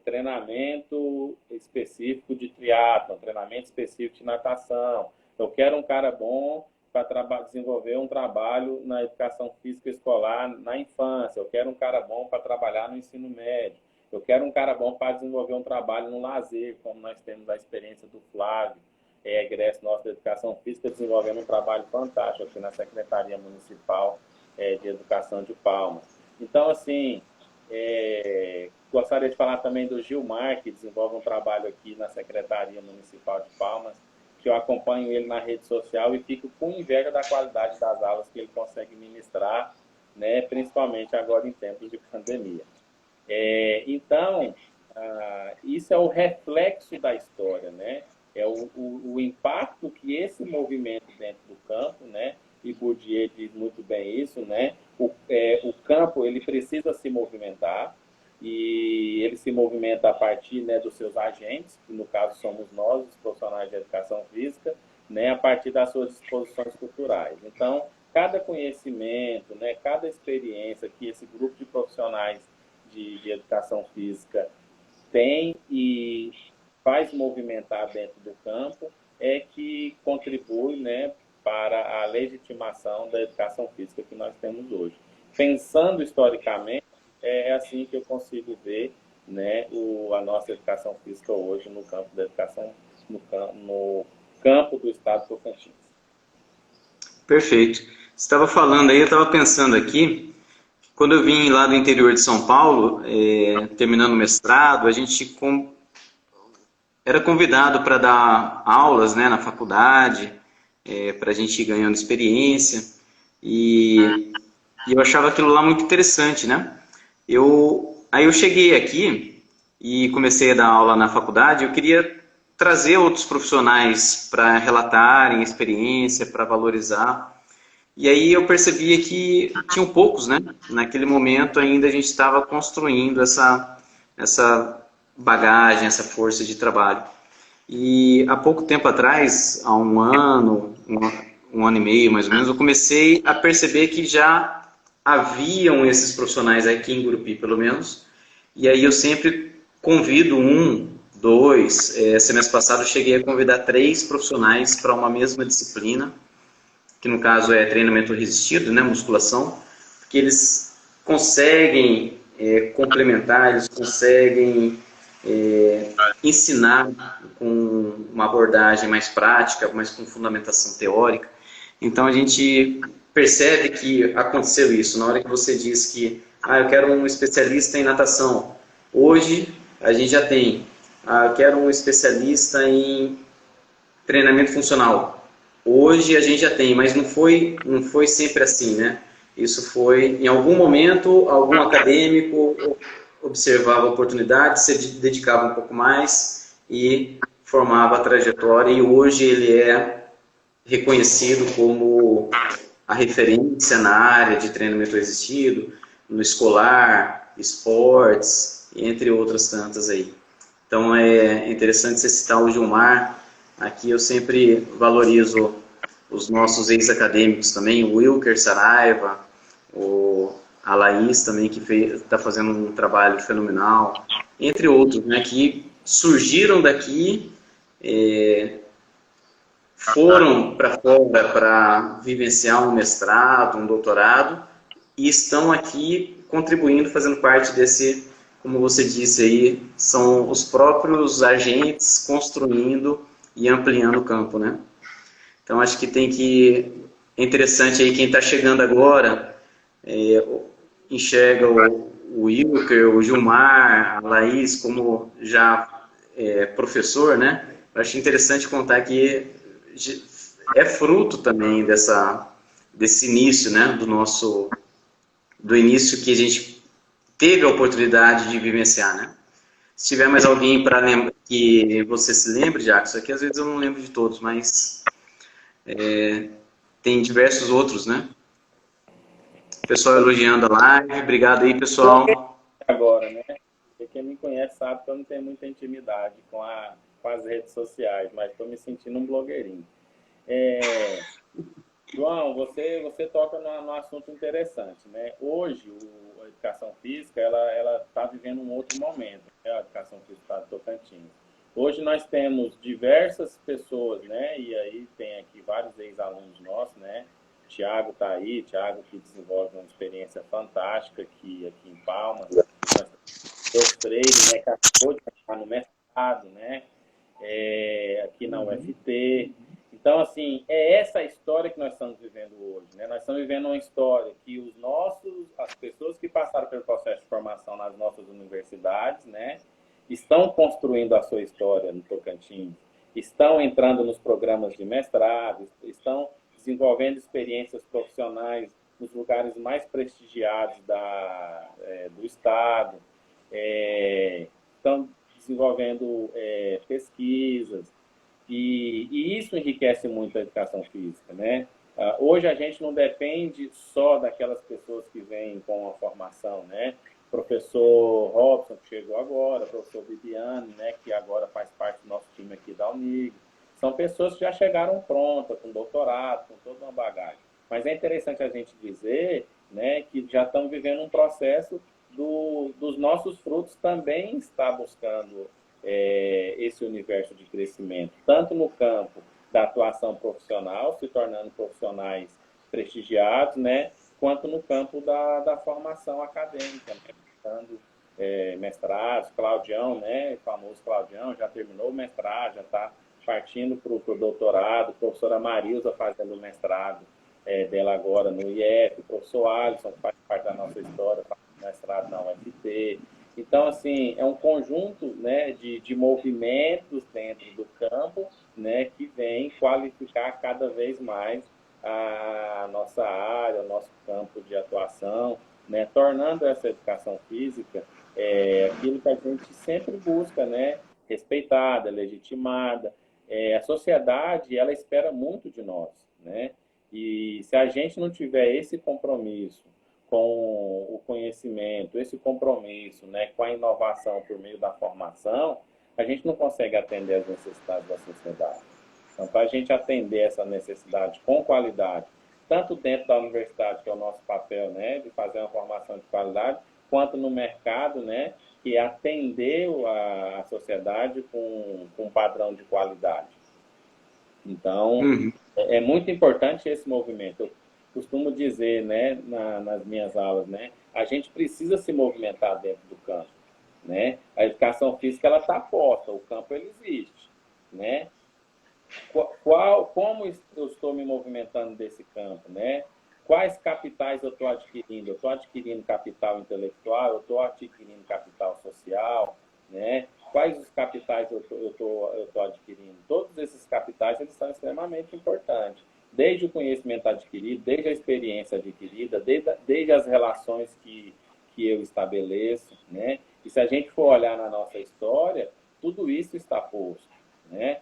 treinamento específico de triatlon, treinamento específico de natação, eu quero um cara bom para desenvolver um trabalho na educação física escolar na infância, eu quero um cara bom para trabalhar no ensino médio, eu quero um cara bom para desenvolver um trabalho no lazer, como nós temos a experiência do Flávio, egresso nosso da Educação Física, desenvolvendo um trabalho fantástico aqui na Secretaria Municipal de Educação de Palmas. Então, assim, gostaria de falar também do Gilmar, que desenvolve um trabalho aqui na Secretaria Municipal de Palmas, que eu acompanho ele na rede social e fico com inveja da qualidade das aulas que ele consegue ministrar, né, principalmente agora em tempos de pandemia. Então, isso é o reflexo da história, né? É o impacto que esse movimento dentro do campo, né? E Bourdieu diz muito bem isso, né? O campo ele precisa se movimentar e ele se movimenta a partir, né, dos seus agentes, que no caso somos nós, os profissionais de educação física, né? A partir das suas disposições culturais. Então, cada conhecimento, né? Cada experiência que esse grupo de profissionais de educação física tem e faz movimentar dentro do campo que contribui, né, para a legitimação da educação física que nós temos hoje. Pensando historicamente, é assim que eu consigo ver, né, a nossa educação física hoje no campo da educação, no campo do estado de Tocantins. Perfeito. Você estava falando aí, eu estava pensando aqui, quando eu vim lá do interior de São Paulo, terminando o mestrado, a gente era convidado para dar aulas, né, na faculdade, para a gente ir ganhando experiência, e eu achava aquilo lá muito interessante, né? Aí eu cheguei aqui e comecei a dar aula na faculdade, eu queria trazer outros profissionais para relatarem experiência, para valorizar, e aí eu percebia que tinham poucos, né? Naquele momento ainda a gente estava construindo essa bagagem, essa força de trabalho. E há pouco tempo atrás, há um ano, um ano e meio, mais ou menos, eu comecei a perceber que já haviam esses profissionais aqui em Gurupi, pelo menos, e aí eu sempre convido um, dois, semestre passado eu cheguei a convidar 3 profissionais para uma mesma disciplina, que no caso é treinamento resistido, né, musculação, porque eles conseguem complementar, eles conseguem ensinar com uma abordagem mais prática, mais com fundamentação teórica. Então a gente percebe que aconteceu isso. Na hora que você diz que eu quero um especialista em natação, hoje a gente já tem. Eu quero um especialista em treinamento funcional. Hoje a gente já tem, mas não foi sempre assim, né? Isso foi, em algum momento, algum acadêmico observava a oportunidade, se dedicava um pouco mais e formava a trajetória, e hoje ele é reconhecido como a referência na área de treinamento resistido, no escolar, esportes, entre outras tantas aí. Então é interessante você citar o Gilmar. Aqui eu sempre valorizo os nossos ex-acadêmicos também, o Wilker Saraiva, a Laís também, que está fazendo um trabalho fenomenal, entre outros, né, que surgiram daqui, foram para fora para vivenciar um mestrado, um doutorado, e estão aqui contribuindo, fazendo parte desse, como você disse aí, são os próprios agentes construindo e ampliando o campo, né? Então acho que é interessante aí quem está chegando agora, enxerga o Wilker, o Gilmar, a Laís como já professor, né? Eu acho interessante contar que é fruto também desse início, né? Do início que a gente teve a oportunidade de vivenciar, né? Se tiver mais alguém que você se lembre, Jackson, aqui às vezes eu não lembro de todos, mas tem diversos outros, né? Pessoal elogiando a live, obrigado aí, pessoal. Agora, né? Porque quem me conhece sabe que eu não tenho muita intimidade com as redes sociais, mas estou me sentindo um blogueirinho. João, você toca num assunto interessante, né? Hoje, a educação física, ela está vivendo um outro momento, né? A educação física do Tocantins. Hoje nós temos diversas pessoas, né? E aí tem aqui vários ex-alunos nossos, né? Tiago está aí, Tiago que desenvolve uma experiência fantástica aqui em Palmas. Nós temos o Freire, né? Que acabou de entrar no mestrado, né? Aqui na UFT. Então, assim, é essa a história que nós estamos vivendo hoje, né? Nós estamos vivendo uma história que as pessoas que passaram pelo processo de formação nas nossas universidades, né, estão construindo a sua história no Tocantins, estão entrando nos programas de mestrado, estão desenvolvendo experiências profissionais nos lugares mais prestigiados do Estado, estão desenvolvendo pesquisas, e isso enriquece muito a educação física, né? Hoje a gente não depende só daquelas pessoas que vêm com a formação, né? Professor Robson, que chegou agora, professor Bibiane, né, que agora faz parte do nosso time aqui da Unig. São pessoas que já chegaram prontas, com doutorado, com toda uma bagagem. Mas é interessante a gente dizer, né, que já estamos vivendo um processo dos nossos frutos também está buscando esse universo de crescimento, tanto no campo da atuação profissional, se tornando profissionais prestigiados, né, quanto no campo da formação acadêmica, né, buscando mestrados. Claudião, né, o famoso Claudião, já terminou o mestrado, já está partindo para o doutorado. Professora Marilza fazendo o mestrado dela agora no IF, professor Alisson, que faz parte da nossa história, faz mestrado na UFT. Então, assim, é um conjunto, né, de movimentos dentro do campo, né, que vem qualificar cada vez mais a nossa área, o nosso campo de atuação, né, tornando essa educação física aquilo que a gente sempre busca, né, respeitada, legitimada. A sociedade, ela espera muito de nós, né, e se a gente não tiver esse compromisso com o conhecimento, esse compromisso, né, com a inovação por meio da formação, a gente não consegue atender às necessidades da sociedade. Então, para a gente atender essa necessidade com qualidade, tanto dentro da universidade, que é o nosso papel, né, de fazer uma formação de qualidade, quanto no mercado, né, que é atender a sociedade com um padrão de qualidade. Então, Uhum. é muito importante esse movimento. Eu costumo dizer, né, nas minhas aulas, né, a gente precisa se movimentar dentro do campo, né? A educação física ela está posta, o campo ele existe, né? Como eu estou me movimentando desse campo, né? Quais capitais eu estou adquirindo? Eu estou adquirindo capital intelectual, eu estou adquirindo capital social, né? Quais os capitais eu estou adquirindo? Todos esses capitais eles são extremamente importantes. Desde o conhecimento adquirido, desde a experiência adquirida, desde as relações que eu estabeleço, né? E se a gente for olhar na nossa história, tudo isso está posto, né?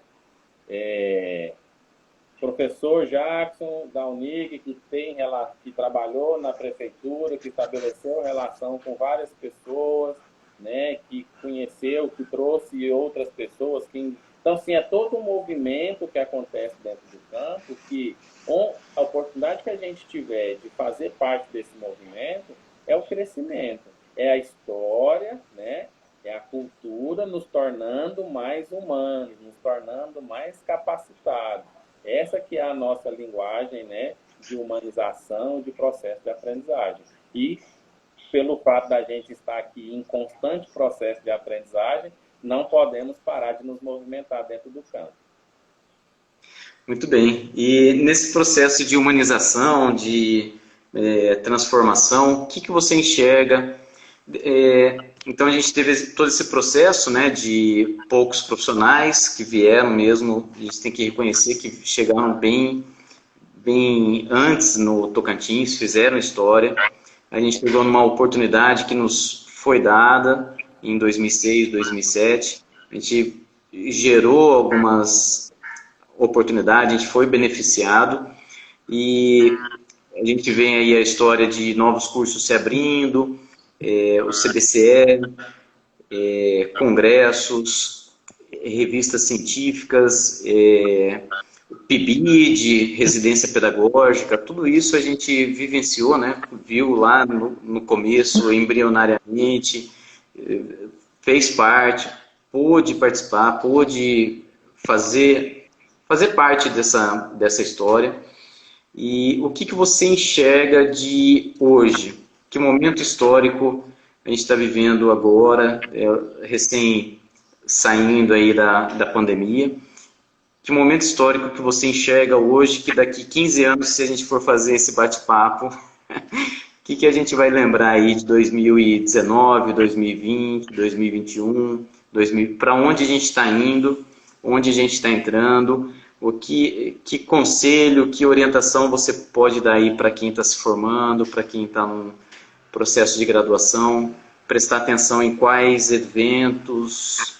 Professor Jackson da Unig, que trabalhou na prefeitura, que estabeleceu relação com várias pessoas, né, que conheceu, que trouxe outras pessoas. Então, assim, é todo um movimento que acontece dentro do campo, que a oportunidade que a gente tiver de fazer parte desse movimento é o crescimento, é a história, né, é a cultura nos tornando mais humanos, nos tornando mais capacitados. Essa que é a nossa linguagem, né, de humanização, de processo de aprendizagem. E, pelo fato da gente estar aqui em constante processo de aprendizagem, não podemos parar de nos movimentar dentro do campo. Muito bem. E nesse processo de humanização, de transformação, o que você enxerga? Então a gente teve todo esse processo, né, de poucos profissionais que vieram mesmo, a gente tem que reconhecer que chegaram bem antes no Tocantins, fizeram história. A gente pegou numa oportunidade que nos foi dada em 2006, 2007. A gente gerou algumas oportunidades, a gente foi beneficiado e a gente vê aí a história de novos cursos se abrindo, o CBCE, congressos, revistas científicas, PIBID, residência pedagógica, tudo isso a gente vivenciou, né? Viu lá no começo, embrionariamente, fez parte, pôde participar, pôde fazer parte dessa história. E o que você enxerga de hoje? Que momento histórico a gente está vivendo agora, recém saindo aí da pandemia? Que momento histórico que você enxerga hoje, que daqui 15 anos, se a gente for fazer esse bate-papo, o que a gente vai lembrar aí de 2019, 2020, 2021, para onde a gente está indo, onde a gente está entrando, que conselho, que orientação você pode dar aí para quem está se formando, para quem está no processo de graduação, prestar atenção em quais eventos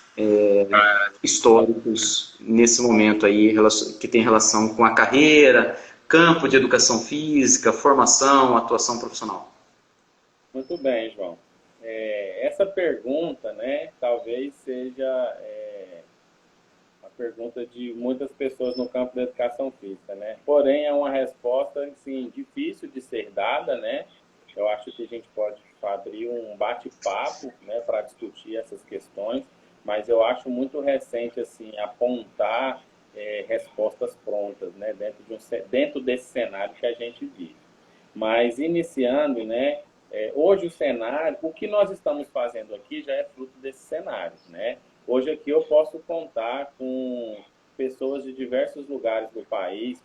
históricos nesse momento aí que tem relação com a carreira, campo de educação física, formação, atuação profissional. Muito bem, João. Essa pergunta, né, talvez seja a pergunta de muitas pessoas no campo da educação física, né? Porém, é uma resposta, assim, difícil de ser dada, né? Eu acho que a gente pode abrir um bate-papo, né, para discutir essas questões, mas eu acho muito recente, assim, apontar respostas prontas, né, dentro desse cenário que a gente vive. Mas, iniciando, né, hoje o cenário, o que nós estamos fazendo aqui já é fruto desse cenário, né? Hoje aqui eu posso contar com pessoas de diversos lugares do país,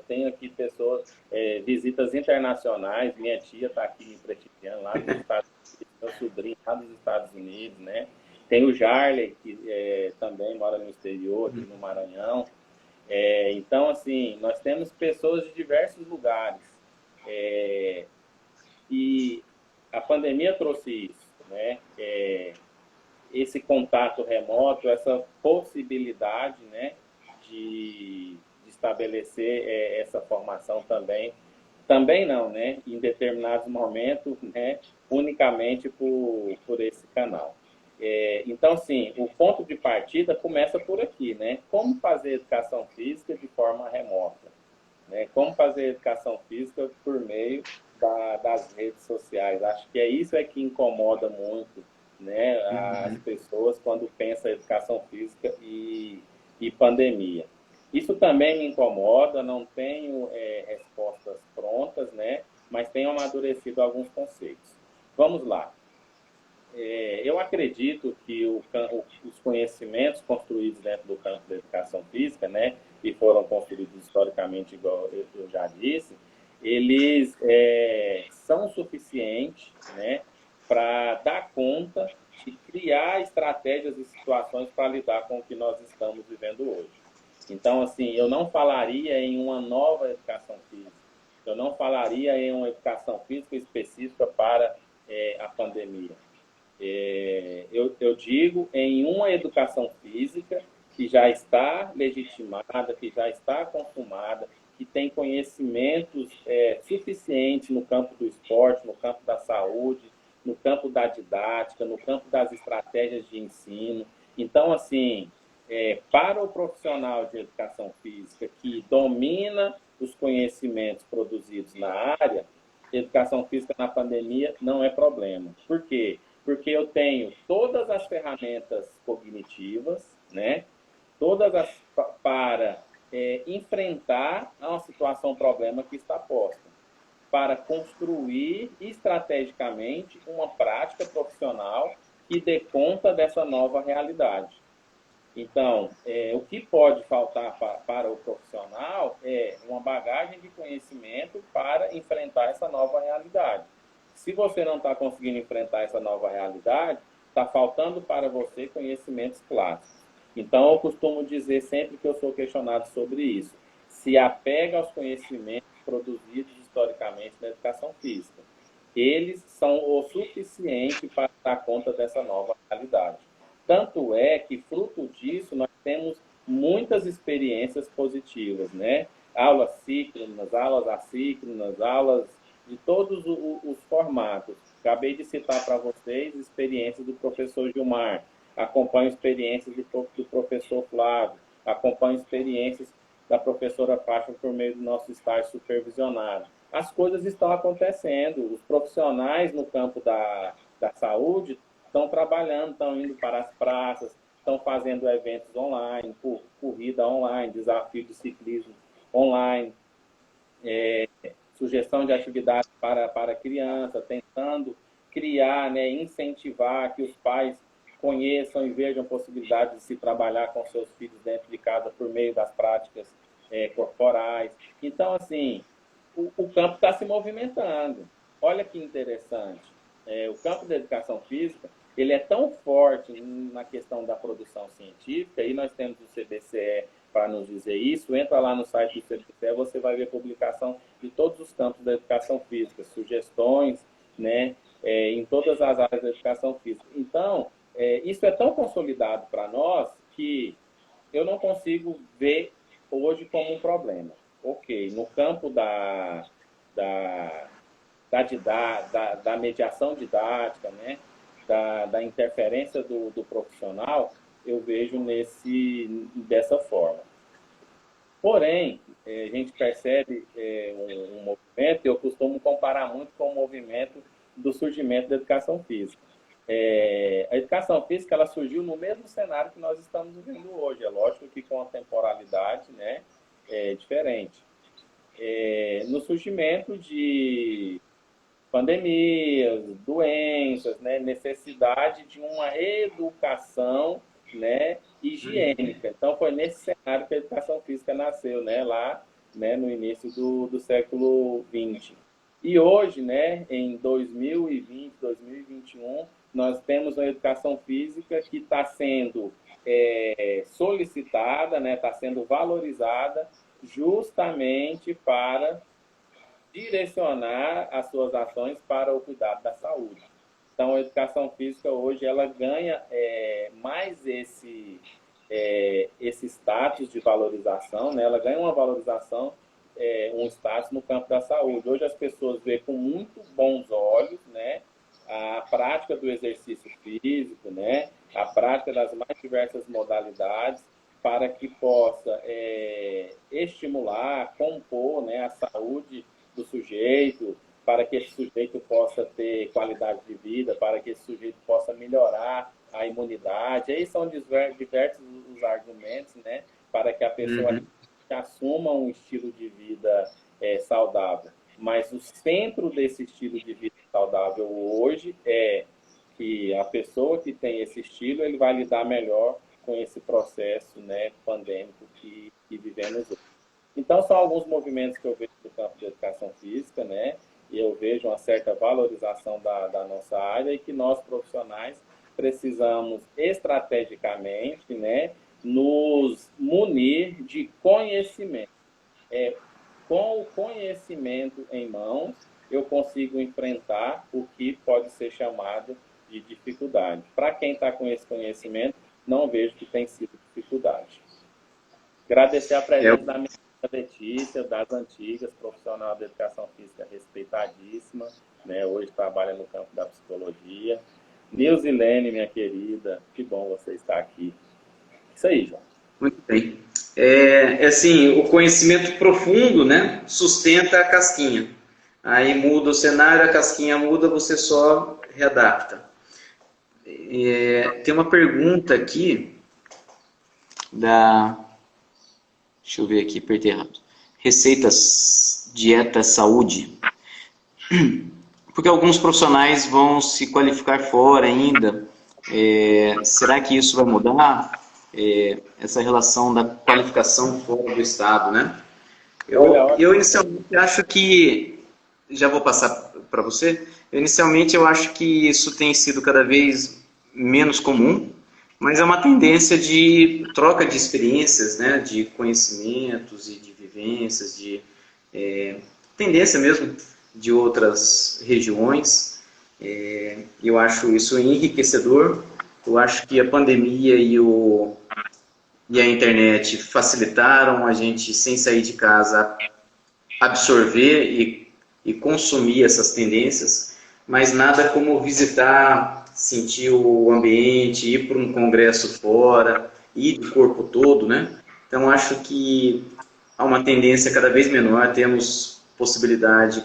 tenho aqui pessoas, visitas internacionais, minha tia está aqui me prestigiando lá dos Estados Unidos, meu sobrinho lá dos Estados Unidos, né? Tem o Jarley, que também mora no exterior, aqui no Maranhão. Então, assim, nós temos pessoas de diversos lugares. E a pandemia trouxe isso, né? Esse contato remoto, essa possibilidade, né, de estabelecer essa formação também não, né, em determinados momentos, né, unicamente por esse canal. Então, assim, o ponto de partida começa por aqui, né? Como fazer educação física de forma remota? Né? Como fazer educação física por meio das redes sociais? Acho que isso que incomoda muito, né, as pessoas quando pensam em educação física e pandemia. Isso também me incomoda, não tenho respostas prontas, né, mas tenho amadurecido alguns conceitos. Vamos lá. Eu acredito que os conhecimentos construídos dentro do campo da educação física, né, e foram construídos historicamente, igual eu já disse, eles são suficientes, né, para dar conta de criar estratégias e situações para lidar com o que nós estamos vivendo hoje. Então, assim, eu não falaria em uma nova educação física, eu não falaria em uma educação física específica para a pandemia. Eu digo em uma educação física que já está legitimada, que já está consumada, que tem conhecimentos suficientes no campo do esporte, no campo da saúde, no campo da didática, no campo das estratégias de ensino. Então, assim, para o profissional de educação física que domina os conhecimentos produzidos na área, educação física na pandemia não é problema. Por quê? Porque eu tenho todas as ferramentas cognitivas, né? Para enfrentar uma situação, problema que está posta, para construir estrategicamente uma prática profissional que dê conta dessa nova realidade. Então, o que pode faltar para o profissional é uma bagagem de conhecimento para enfrentar essa nova realidade. Se você não está conseguindo enfrentar essa nova realidade, está faltando para você conhecimentos clássicos. Então, eu costumo dizer sempre que eu sou questionado sobre isso. Se apega aos conhecimentos produzidos historicamente na educação física. Eles são o suficiente para dar conta dessa nova realidade. Tanto é que, fruto disso, nós temos muitas experiências positivas, né? Aulas síncronas, aulas assíncronas, aulas de todos os formatos. Acabei de citar para vocês experiências do professor Gilmar, acompanho experiências do professor Flávio, acompanho experiências da professora Fátima por meio do nosso estágio supervisionado. As coisas estão acontecendo, os profissionais no campo da saúde estão trabalhando, estão indo para as praças, estão fazendo eventos online, corrida online, desafio de ciclismo online, sugestão de atividades para criança, tentando criar, né, incentivar que os pais conheçam e vejam a possibilidade de se trabalhar com seus filhos dentro de casa por meio das práticas corporais. Então, assim, o campo está se movimentando. Olha que interessante. O campo da educação física, ele é tão forte na questão da produção científica, e nós temos o CBCE para nos dizer isso. Entra lá no site do CBCE, você vai ver a publicação de todos os campos da educação física, sugestões, né, em todas as áreas da educação física. Então, isso é tão consolidado para nós que eu não consigo ver hoje como um problema. Ok, no campo da mediação didática, né, da interferência do profissional, eu vejo dessa forma. Porém, a gente percebe um movimento, eu costumo comparar muito com o movimento do surgimento da educação física. A educação física, ela surgiu no mesmo cenário que nós estamos vivendo hoje. É lógico que com a temporalidade, né, diferente. No surgimento de pandemias, doenças, né, necessidade de uma educação, né, higiênica. Então, foi nesse cenário que a educação física nasceu, né, lá, né, no início do século XX. E hoje, né, em 2020, 2021, nós temos uma educação física que está sendo solicitada, né, está sendo valorizada justamente para direcionar as suas ações para o cuidado da saúde. Então, a educação física hoje ela ganha mais esse status de valorização, né? Ela ganha uma valorização, um status no campo da saúde. Hoje as pessoas veem com muito bons olhos, né, a prática do exercício físico, né? A prática das mais diversas modalidades, para que possa estimular, compor, né, a saúde do sujeito, para que esse sujeito possa ter qualidade de vida, para que esse sujeito possa melhorar a imunidade. Aí são diversos os argumentos, né, para que a pessoa assuma um estilo de vida saudável. Mas o centro desse estilo de vida saudável hoje é que a pessoa que tem esse estilo, ele vai lidar melhor com esse processo, né, pandêmico que vivemos hoje. Então, são alguns movimentos que eu vejo no campo da educação física, né, e eu vejo uma certa valorização da nossa área e que nós, profissionais, precisamos estrategicamente, né, nos munir de conhecimento. Com o conhecimento em mãos, eu consigo enfrentar o que pode ser chamado de dificuldade. Para quem está com esse conhecimento, não vejo que tem sido dificuldade. Agradecer a presença da minha Letícia, das antigas, profissional da educação física respeitadíssima, né? Hoje trabalha no campo da psicologia. Nilzilene, minha querida, que bom você estar aqui. Isso aí, João. Muito bem. Assim, o conhecimento profundo, né, sustenta a casquinha. Aí muda o cenário, a casquinha muda, você só readapta. Tem uma pergunta aqui deixa eu ver aqui, apertei errado. Receitas, dieta, saúde. Porque alguns profissionais vão se qualificar fora ainda. Será que isso vai mudar? Essa relação da qualificação fora do Estado, né? Eu inicialmente acho que, já vou passar para você, inicialmente eu acho que isso tem sido cada vez menos comum, mas é uma tendência de troca de experiências, né, de conhecimentos e de vivências, tendência mesmo de outras regiões. Eu acho isso enriquecedor. Eu acho que a pandemia e a internet facilitaram a gente, sem sair de casa, absorver e consumir essas tendências, mas nada como visitar, sentir o ambiente, ir para um congresso fora, ir de corpo todo, né? Então, acho que há uma tendência cada vez menor, temos possibilidade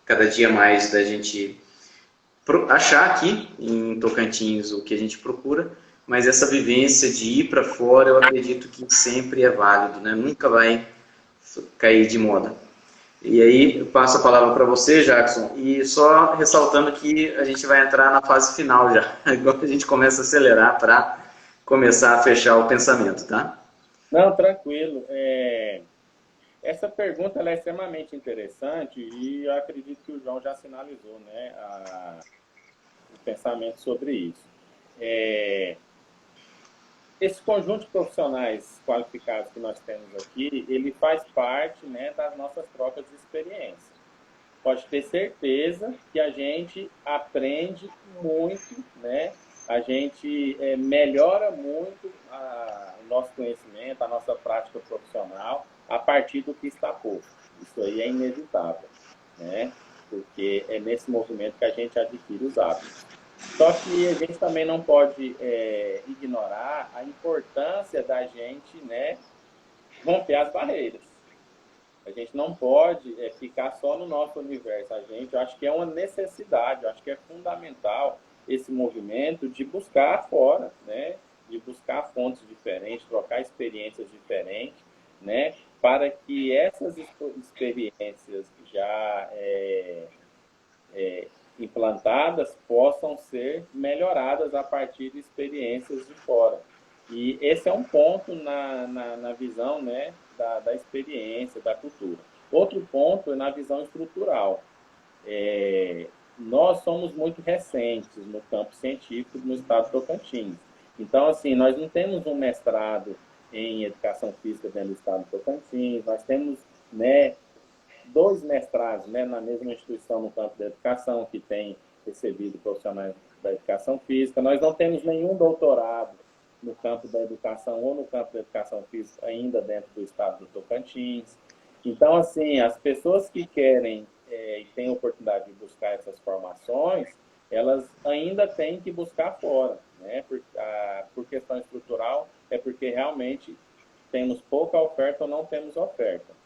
cada dia mais da gente achar aqui em Tocantins o que a gente procura, mas essa vivência de ir para fora, eu acredito que sempre é válido, né? Nunca vai cair de moda. E aí, eu passo a palavra para você, Jackson, e só ressaltando que a gente vai entrar na fase final já. Agora a gente começa a acelerar para começar a fechar o pensamento, tá? Não, tranquilo. Essa pergunta ela é extremamente interessante e eu acredito que o João já sinalizou, né, o pensamento sobre isso. Esse conjunto de profissionais qualificados que nós temos aqui, ele faz parte, né, das nossas trocas de experiência. Pode ter certeza que a gente aprende muito, né? A gente melhora muito o nosso conhecimento, a nossa prática profissional a partir do que está posto. Isso aí é inevitável, né? Porque é nesse movimento que a gente adquire os hábitos. Só que a gente também não pode ignorar a importância da gente, né, romper as barreiras. A gente não pode ficar só no nosso universo. Eu acho que é uma necessidade, eu acho que é fundamental esse movimento de buscar fora, né, de buscar fontes diferentes, trocar experiências diferentes, né, para que essas experiências já implantadas possam ser melhoradas a partir de experiências de fora. E esse é um ponto na visão, né, da experiência, da cultura. Outro ponto é na visão estrutural. Nós somos muito recentes no campo científico no estado de Tocantins. Então, assim, nós não temos um mestrado em educação física dentro do estado de Tocantins, nós temos, né, 2 mestrados, né, na mesma instituição no campo da educação, que tem recebido profissionais da educação física. Nós não temos nenhum doutorado no campo da educação ou no campo da educação física ainda dentro do estado do Tocantins. Então, assim, as pessoas que querem e têm a oportunidade de buscar essas formações, elas ainda têm que buscar fora, né? Por questão estrutural, é porque realmente temos pouca oferta ou não temos oferta.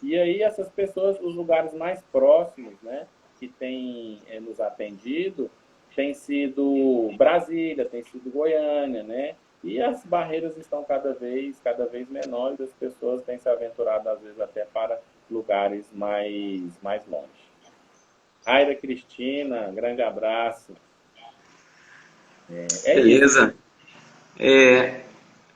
E aí essas pessoas, os lugares mais próximos, né, que têm nos atendido, tem sido Brasília, tem sido Goiânia, né? E as barreiras estão cada vez menores, as pessoas têm se aventurado, às vezes, até para lugares mais longe. Aira Cristina, grande abraço. É isso. Beleza.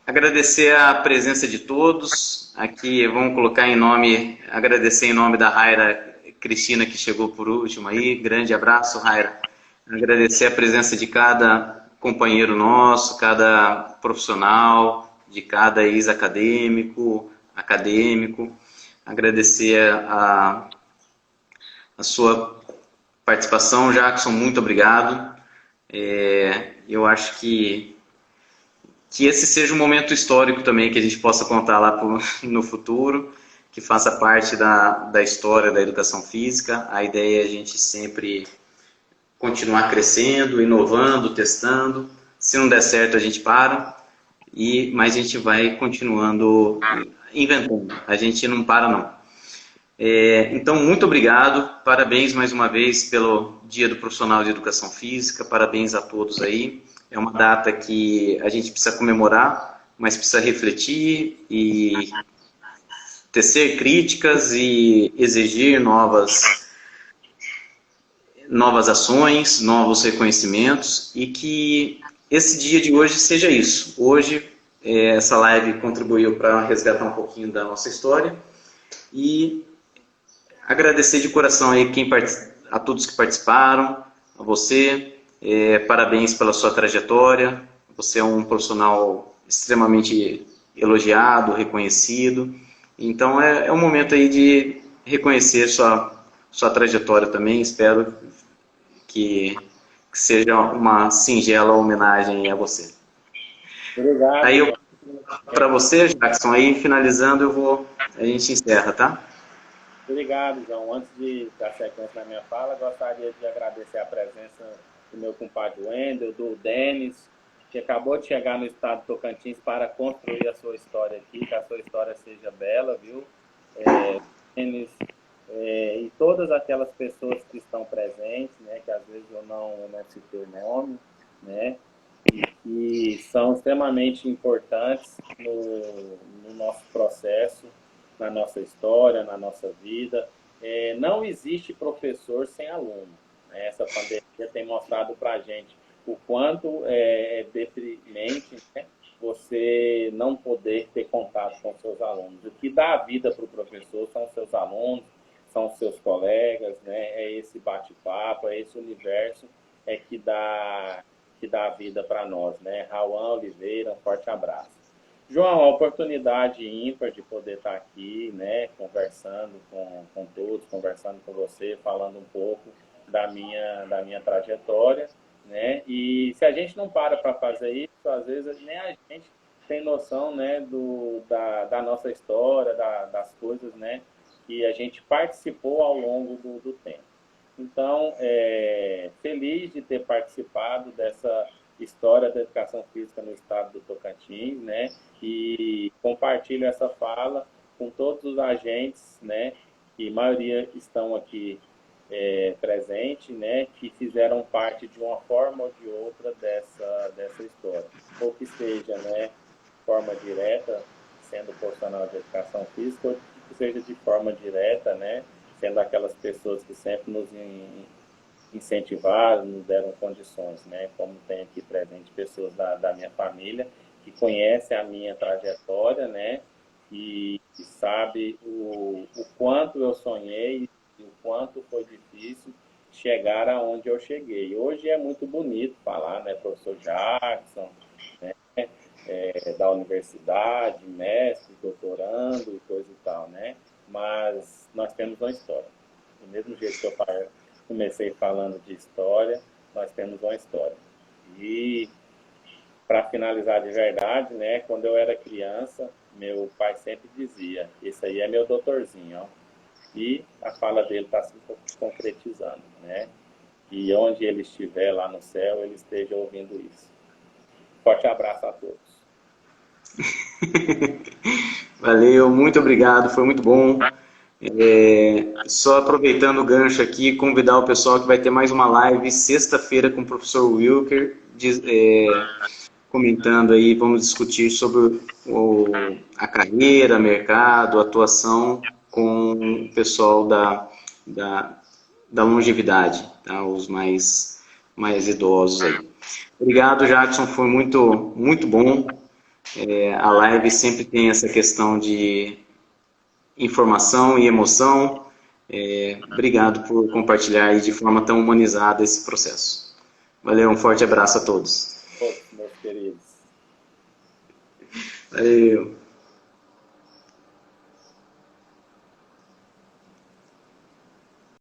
Agradecer a presença de todos. Aqui vamos colocar em nome, agradecer em nome da Raira Cristina, que chegou por último aí. Grande abraço, Raira. Agradecer a presença de cada companheiro nosso, cada profissional, de cada ex-acadêmico, acadêmico. Agradecer a sua participação, Jackson, muito obrigado. Eu acho que esse seja um momento histórico também, que a gente possa contar lá no futuro, que faça parte da história da educação física. A ideia é a gente sempre continuar crescendo, inovando, testando. Se não der certo, a gente para, mas a gente vai continuando inventando. A gente não para, não. Então, muito obrigado. Parabéns mais uma vez pelo Dia do Profissional de Educação Física. Parabéns a todos aí. É uma data que a gente precisa comemorar, mas precisa refletir e tecer críticas e exigir novas ações, novos reconhecimentos, e que esse dia de hoje seja isso. Hoje, essa live contribuiu para resgatar um pouquinho da nossa história e agradecer de coração aí a todos que participaram, a você, parabéns pela sua trajetória. Você é um profissional extremamente elogiado, reconhecido. Então é um momento aí de reconhecer sua trajetória também. Espero que seja uma singela homenagem a você. Obrigado. Aí para você, Jackson, aí finalizando a gente encerra, tá? Obrigado, João. Antes de dar sequência na minha fala, gostaria de agradecer a presença do meu compadre Wendel, do Denis, que acabou de chegar no estado de Tocantins para construir a sua história aqui, que a sua história seja bela, viu? Denis, e todas aquelas pessoas que estão presentes, né, que às vezes eu não citei o nome, né, e são extremamente importantes no nosso processo, na nossa história, na nossa vida. Não existe professor sem aluno, né? Essa pandemia tem mostrado para a gente o quanto é deprimente, né, você não poder ter contato com seus alunos. O que dá a vida para o professor são seus alunos, são seus colegas, né? É esse bate-papo, é esse universo que dá vida para nós, né? Rauan Oliveira, um forte abraço. João, a oportunidade ímpar de poder estar aqui, né, conversando com todos, conversando com você, falando um pouco da minha trajetória, né? E se a gente não para fazer isso, às vezes nem a gente tem noção, né, da nossa história, das coisas, né, que a gente participou ao longo do tempo. Então, feliz de ter participado dessa história da educação física no estado do Tocantins, né? E compartilho essa fala com todos os agentes, né? Que a maioria estão aqui presentes, né? Que fizeram parte de uma forma ou de outra dessa história. Ou que seja, né? De forma direta, sendo profissional de educação física, ou que seja de forma direta, né? Sendo aquelas pessoas que sempre nos incentivaram, nos deram condições, né? Como tem aqui presente pessoas da minha família que conhecem a minha trajetória, né? E sabe o quanto eu sonhei e o quanto foi difícil chegar aonde eu cheguei. Hoje é muito bonito falar, né? Professor Jackson, né? Da universidade, mestre, doutorando e coisa e tal, né? Mas nós temos uma história. Do mesmo jeito que eu comecei falando de história, nós temos uma história. E, para finalizar de verdade, né, quando eu era criança, meu pai sempre dizia, esse aí é meu doutorzinho, ó. E a fala dele está se concretizando, né? E onde ele estiver lá no céu, ele esteja ouvindo isso. Forte abraço a todos. Valeu, muito obrigado, foi muito bom. Só aproveitando o gancho aqui, convidar o pessoal que vai ter mais uma live sexta-feira com o professor Wilker, comentando aí, vamos discutir sobre a carreira, mercado, atuação com o pessoal da longevidade, tá? Os mais idosos aí. Obrigado, Jackson, foi muito bom. A live sempre tem essa questão de informação e emoção. Obrigado por compartilhar aí de forma tão humanizada esse processo. Valeu, um forte abraço a todos. Todos, meus queridos. Valeu.